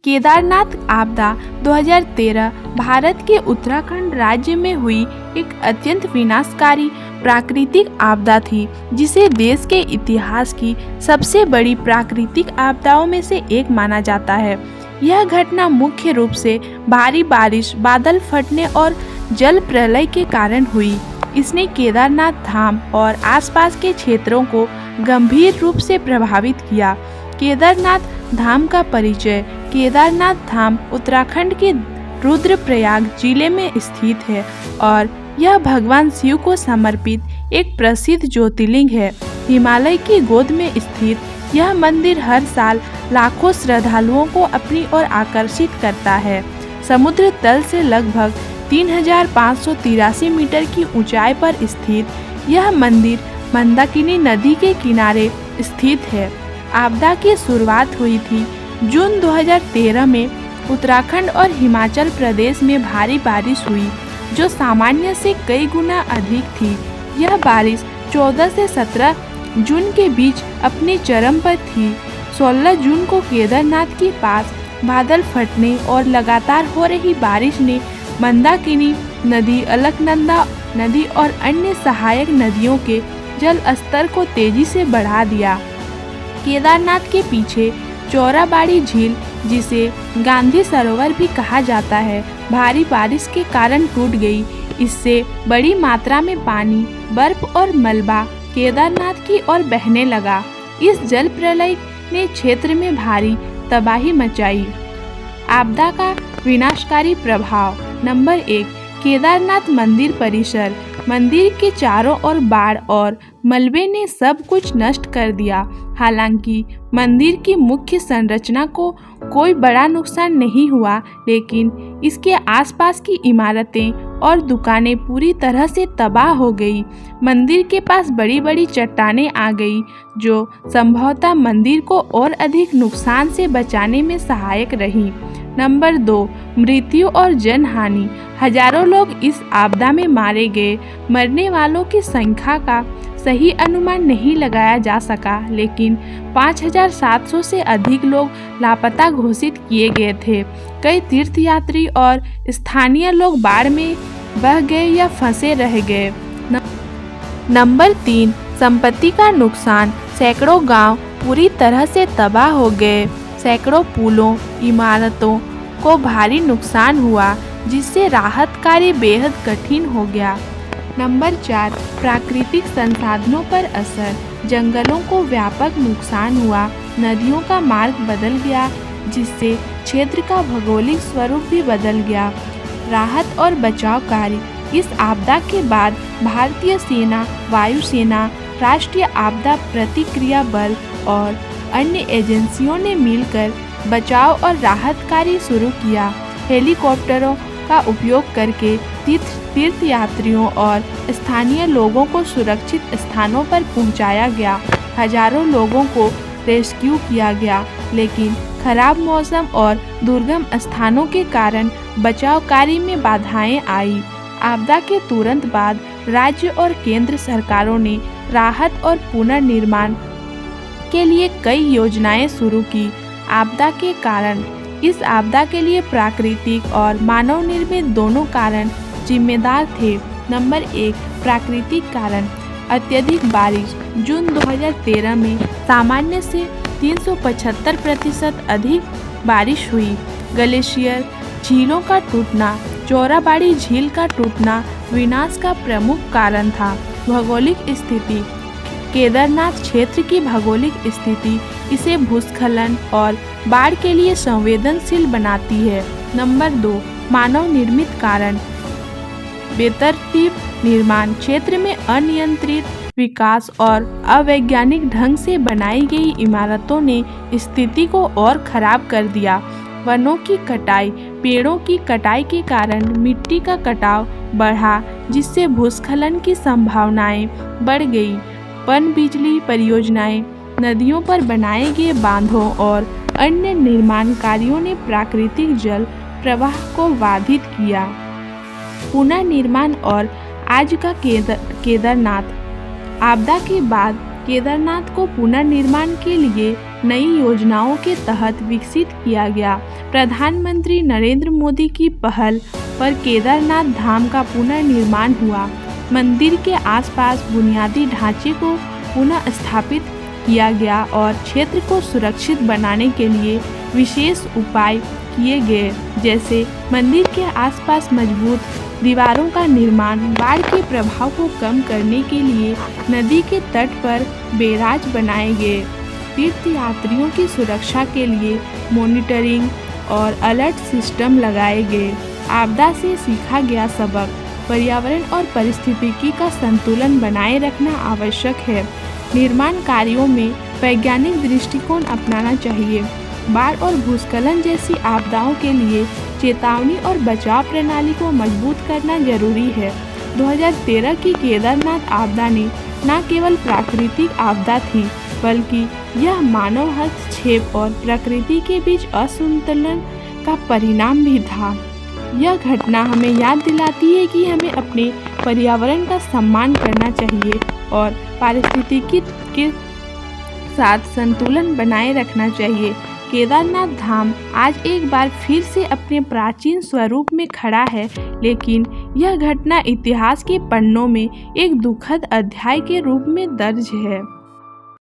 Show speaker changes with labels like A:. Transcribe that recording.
A: केदारनाथ आपदा 2013 भारत के उत्तराखंड राज्य में हुई एक अत्यंत विनाशकारी प्राकृतिक आपदा थी, जिसे देश के इतिहास की सबसे बड़ी प्राकृतिक आपदाओं में से एक माना जाता है। यह घटना मुख्य रूप से भारी बारिश, बादल फटने और जल प्रलय के कारण हुई। इसने केदारनाथ धाम और आसपास के क्षेत्रों को गंभीर रूप से प्रभावित किया। केदारनाथ धाम का परिचय। केदारनाथ धाम उत्तराखंड के रुद्रप्रयाग जिले में स्थित है और यह भगवान शिव को समर्पित एक प्रसिद्ध ज्योतिर्लिंग है। हिमालय की गोद में स्थित यह मंदिर हर साल लाखों श्रद्धालुओं को अपनी ओर आकर्षित करता है। समुद्र तल से लगभग 3583 मीटर की ऊंचाई पर स्थित यह मंदिर मंदाकिनी नदी के किनारे स्थित है। आपदा की शुरुआत हुई थी जून 2013 में। उत्तराखंड और हिमाचल प्रदेश में भारी बारिश हुई, जो सामान्य से कई गुना अधिक थी। यह बारिश 14 से 17 जून के बीच अपने चरम पर थी। 16 जून को केदारनाथ के पास बादल फटने और लगातार हो रही बारिश ने मंदाकिनी नदी, अलकनंदा नदी और अन्य सहायक नदियों के जल स्तर को तेजी से बढ़ा दिया। केदारनाथ के पीछे चौराबाड़ी झील, जिसे गांधी सरोवर भी कहा जाता है, भारी बारिश के कारण टूट गई। इससे बड़ी मात्रा में पानी, बर्फ और मलबा केदारनाथ की ओर बहने लगा। इस जल प्रलय ने क्षेत्र में भारी तबाही मचाई। आपदा का विनाशकारी प्रभाव। नंबर 1, केदारनाथ मंदिर परिसर। मंदिर के चारों ओर बाढ़ और मलबे ने सब कुछ नष्ट कर दिया। हालांकि मंदिर की मुख्य संरचना को कोई बड़ा नुकसान नहीं हुआ, लेकिन इसके आसपास की इमारतें और दुकानें पूरी तरह से तबाह हो गई। मंदिर के पास बड़ी बड़ी चट्टानें आ गई, जो संभवतः मंदिर को और अधिक नुकसान से बचाने में सहायक रही। नंबर 2, मृत्यु और जनहानि। हजारों लोग इस आपदा में मारे गए। मरने वालों की संख्या का सही अनुमान नहीं लगाया जा सका, लेकिन 5700 से अधिक लोग लापता घोषित किए गए थे। कई तीर्थयात्री और स्थानीय लोग बाढ़ में बह गए या फंसे रह गए। नंबर 3, संपत्ति का नुकसान। सैकड़ों गांव पूरी तरह से तबाह हो गए। सैकड़ों पुलों, इमारतों को भारी नुकसान हुआ, जिससे राहत कार्य बेहद कठिन हो गया। नंबर 4, प्राकृतिक संसाधनों पर असर। जंगलों को व्यापक नुकसान हुआ। नदियों का मार्ग बदल गया, जिससे क्षेत्र का भौगोलिक स्वरूप भी बदल गया। राहत और बचाव कार्य। इस आपदा के बाद भारतीय सेना, वायुसेना, राष्ट्रीय आपदा प्रतिक्रिया बल और अन्य एजेंसियों ने मिलकर बचाव और राहत कार्य शुरू किया। हेलीकॉप्टरों का उपयोग करके तीर्थयात्रियों और स्थानीय लोगों को सुरक्षित स्थानों पर पहुंचाया गया। हजारों लोगों को रेस्क्यू किया गया, लेकिन खराब मौसम और दुर्गम स्थानों के कारण बचाव कार्य में बाधाएं आई। आपदा के तुरंत बाद राज्य और केंद्र सरकारों ने राहत और पुनर्निर्माण के लिए कई योजनाएं शुरू की। आपदा के कारण। इस आपदा के लिए प्राकृतिक और मानव निर्मित दोनों कारण जिम्मेदार थे। नंबर 1, प्राकृतिक कारण। अत्यधिक बारिश। जून 2013 में सामान्य से 375% अधिक बारिश हुई। ग्लेशियर, झीलों का टूटना। चौराबाड़ी झील का टूटना विनाश का प्रमुख कारण था। भौगोलिक स्थिति। केदारनाथ क्षेत्र की भौगोलिक स्थिति इसे भूस्खलन और बाढ़ के लिए संवेदनशील बनाती है। नंबर 2, मानव निर्मित कारण। बेतरतीब निर्माण। क्षेत्र में अनियंत्रित विकास और अवैज्ञानिक ढंग से बनाई गई इमारतों ने स्थिति को और खराब कर दिया। वनों की कटाई। पेड़ों की कटाई के कारण मिट्टी का कटाव बढ़ा, जिससे भूस्खलन की संभावनाएं बढ़ गई। पनबिजली परियोजनाएं। नदियों पर बनाए गए बांधों और अन्य निर्माण कार्यों ने प्राकृतिक जल प्रवाह को बाधित किया। पुनर्निर्माण और आज का केदारनाथ। आपदा के बाद केदारनाथ को पुनर्निर्माण के लिए नई योजनाओं के तहत विकसित किया गया। प्रधानमंत्री नरेंद्र मोदी की पहल पर केदारनाथ धाम का पुनर्निर्माण हुआ। मंदिर के आसपास बुनियादी ढांचे को पुनः स्थापित किया गया और क्षेत्र को सुरक्षित बनाने के लिए विशेष उपाय किए गए, जैसे मंदिर के आसपास मजबूत दीवारों का निर्माण, बाढ़ के प्रभाव को कम करने के लिए नदी के तट पर बैराज बनाए गए, तीर्थयात्रियों की सुरक्षा के लिए मॉनिटरिंग और अलर्ट सिस्टम लगाए गए। आपदा से सीखा गया सबक: पर्यावरण और पारिस्थितिकी का संतुलन बनाए रखना आवश्यक है। निर्माण कार्यों में वैज्ञानिक दृष्टिकोण अपनाना चाहिए। बाढ़ और भूस्खलन जैसी आपदाओं के लिए चेतावनी और बचाव प्रणाली को मजबूत करना जरूरी है। 2013 की केदारनाथ आपदा ने न केवल प्राकृतिक आपदा थी, बल्कि यह मानव हस्तक्षेप और प्रकृति के बीच असंतुलन का परिणाम भी था। यह घटना हमें याद दिलाती है कि हमें अपने पर्यावरण का सम्मान करना चाहिए और पारिस्थितिकी के साथ संतुलन बनाए रखना चाहिए। केदारनाथ धाम आज एक बार फिर से अपने प्राचीन स्वरूप में खड़ा है, लेकिन यह घटना इतिहास के पन्नों में एक दुखद अध्याय के रूप में दर्ज है।